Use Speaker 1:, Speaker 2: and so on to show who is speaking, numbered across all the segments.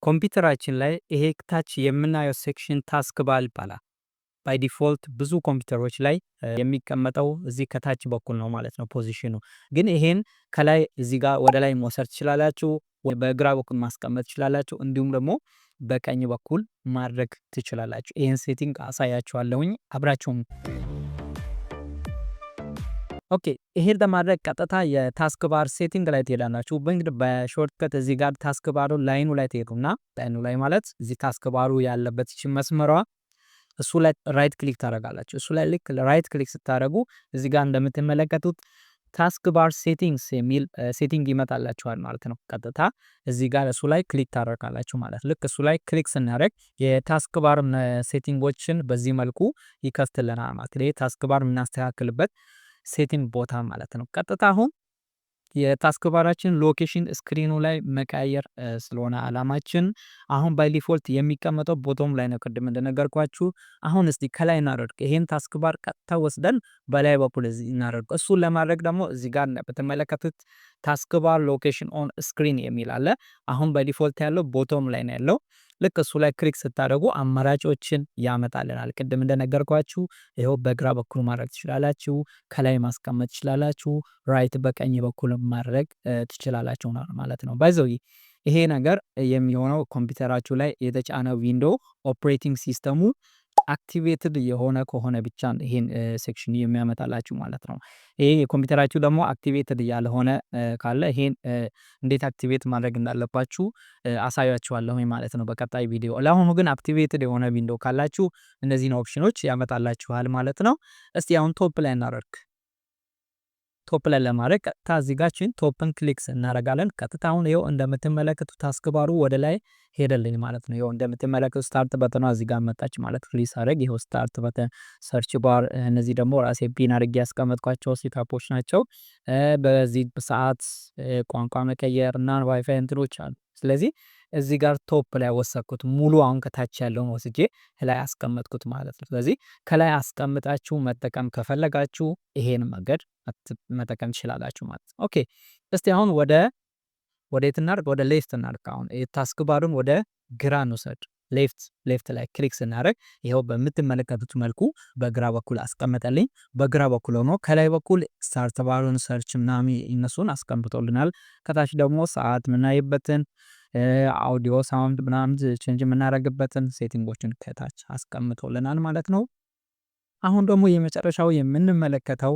Speaker 1: ኮምፒውተራችን ላይ ይሄ ታች የምናየው ሴክሽን ታስክ ባር ይባላል። ባይ ዲፎልት ብዙ ኮምፒውተሮች ላይ የሚቀመጠው እዚህ ከታች በኩል ነው ማለት ነው ፖዚሽኑ። ግን ይሄን ከላይ እዚህ ጋር ወደ ላይ መውሰድ ትችላላችሁ፣ በግራ በኩል ማስቀመጥ ትችላላችሁ፣ እንዲሁም ደግሞ በቀኝ በኩል ማድረግ ትችላላችሁ። ይሄን ሴቲንግ አሳያችኋለሁኝ፣ አብራችሁም። ኦኬ ይሄን ለማድረግ ቀጥታ የታስክ ባር ሴቲንግ ላይ ትሄዳላችሁ። በእንግዲህ በሾርትከት እዚህ ጋር ታስክ ባሩ ላይኑ ላይ ትሄዱና ላይኑ ላይ ማለት እዚህ ታስክ ባሩ ያለበት እቺ መስመሯ እሱ ላይ ራይት ክሊክ ታደርጋላችሁ። እሱ ላይ ልክ ራይት ክሊክ ስታደርጉ እዚህ ጋር እንደምትመለከቱት ታስክ ባር ሴቲንግስ የሚል ሴቲንግ ይመጣላችኋል ማለት ነው። ቀጥታ እዚህ ጋር እሱ ላይ ክሊክ ታደርጋላችሁ ማለት ልክ እሱ ላይ ክሊክ ስናደርግ የታስክ ባር ሴቲንጎችን በዚህ መልኩ ይከፍትልናል ማለት ነው። ታስክ ባር የምናስተካክልበት ሴቲንግ ቦታ ማለት ነው። ቀጥታ አሁን የታስክ ባራችን ሎኬሽን ስክሪኑ ላይ መቀየር ስለሆነ አላማችን አሁን ባይ ዲፎልት የሚቀመጠው ቦቶም ላይ ነው፣ ቅድም እንደነገርኳችሁ። አሁን እስቲ ከላይ እናደርግ፣ ይሄን ታስክ ባር ቀጥታ ወስደን በላይ በኩል እዚህ እናደርግ። እሱን ለማድረግ ደግሞ እዚህ ጋር በተመለከቱት ታስክ ባር ሎኬሽን ኦን ስክሪን የሚል አለ። አሁን ባይ ዲፎልት ያለው ቦቶም ላይ ነው ያለው። ልክ እሱ ላይ ክሊክ ስታደርጉ አማራጮችን ያመጣልናል። ቅድም እንደነገርኳችሁ ይኸው በግራ በኩል ማድረግ ትችላላችሁ፣ ከላይ ማስቀመጥ ትችላላችሁ፣ ራይት በቀኝ በኩል ማድረግ ትችላላችሁ ማለት ነው። ባይዘው ይሄ ነገር የሚሆነው ኮምፒውተራችሁ ላይ የተጫነ ዊንዶ ኦፕሬቲንግ ሲስተሙ አክቲቬትድ የሆነ ከሆነ ብቻ ይሄን ሴክሽን የሚያመጣላችሁ ማለት ነው። ይሄ የኮምፒውተራችሁ ደግሞ አክቲቬትድ ያልሆነ ካለ ይሄን እንዴት አክቲቬት ማድረግ እንዳለባችሁ አሳያችኋለሁ ማለት ነው በቀጣይ ቪዲዮ። ለአሁኑ ግን አክቲቬትድ የሆነ ዊንዶ ካላችሁ እነዚህን ኦፕሽኖች ያመጣላችኋል ማለት ነው። እስቲ አሁን ቶፕ ላይ እናደርግ። ቶፕ ላይ ለማድረግ ቀጥታ እዚህ ጋችን ቶፕን ክሊክ እናደርጋለን። ቀጥታ አሁን ይኸው እንደምትመለከቱት ታስክ ባሩ ወደ ላይ ሄደልኝ ማለት ነው። ይኸው እንደምትመለከቱት ስታርት በተኗ እዚህ ጋር መጣች ማለት ክሊክ አድርግ። ይኸው ስታርት በተን፣ ሰርች ባር፣ እነዚህ ደግሞ ራሴ ፒን አድርጌ ያስቀመጥኳቸው ሴታፖች ናቸው። በዚህ ሰዓት ቋንቋ መቀየር እና ዋይፋይ እንትኖች አሉ። ስለዚህ እዚህ ጋር ቶፕ ላይ ወሰድኩት፣ ሙሉ አሁን ከታች ያለውን ወስጄ ላይ አስቀመጥኩት ማለት ነው። ስለዚህ ከላይ አስቀምጣችሁ መጠቀም ከፈለጋችሁ ይሄን መንገድ መጠቀም ትችላላችሁ ማለት ነው። ኦኬ እስቲ አሁን ወዴት እናድርግ? ወደ ሌፍት እናድርግ። አሁን ታስክ ባሩን ወደ ግራ እንውሰድ። ሌፍት ላይ ክሊክ ስናደርግ ይኸው በምትመለከቱት መልኩ በግራ በኩል አስቀመጠልኝ። በግራ በኩል ሆኖ ከላይ በኩል ስታርት ባሩን፣ ሰርች ምናምን እነሱን አስቀምጦልናል። ከታች ደግሞ ሰዓት ምናይበትን፣ አውዲዮ ሳውንድ ምናምን ቼንጅ የምናደርግበትን ሴቲንጎችን ከታች አስቀምጦልናል ማለት ነው። አሁን ደግሞ የመጨረሻው የምንመለከተው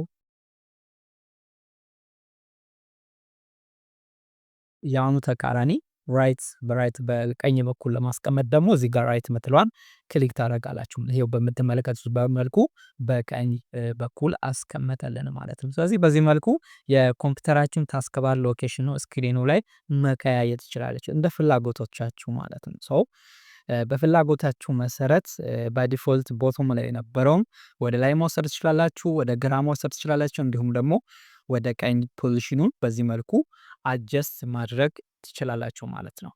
Speaker 1: የአሁኑ ተቃራኒ ራይት በቀኝ በኩል ለማስቀመጥ ደግሞ እዚህ ጋር ራይት ምትሏን ክሊክ ታደርጋላችሁ። ይሄው በምትመለከቱት በመልኩ በቀኝ በኩል አስቀመጠልን ማለት ነው። ስለዚህ በዚህ መልኩ የኮምፒውተራችን ታስክ ባር ሎኬሽኑ ስክሪኑ ላይ መቀያየር ትችላለች እንደ ፍላጎቶቻችሁ ማለት ነው። ሶ በፍላጎታችሁ መሰረት በዲፎልት ቦቶም ላይ የነበረውም ወደ ላይ መውሰድ ትችላላችሁ፣ ወደ ግራ መውሰድ ትችላላችሁ፣ እንዲሁም ደግሞ ወደ ቀኝ ፖዚሽኑን በዚህ መልኩ አጀስት ማድረግ ትችላላችሁ ማለት ነው።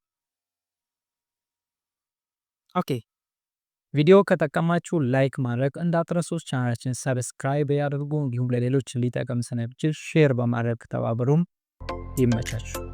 Speaker 1: ኦኬ ቪዲዮ ከጠቀማችሁ ላይክ ማድረግ እንዳትረሱ፣ ቻናላችን ሰብስክራይብ ያድርጉ፣ እንዲሁም ለሌሎች ሊጠቅም ስለሚችል ሼር በማድረግ ተባበሩም። ይመቻችሁ።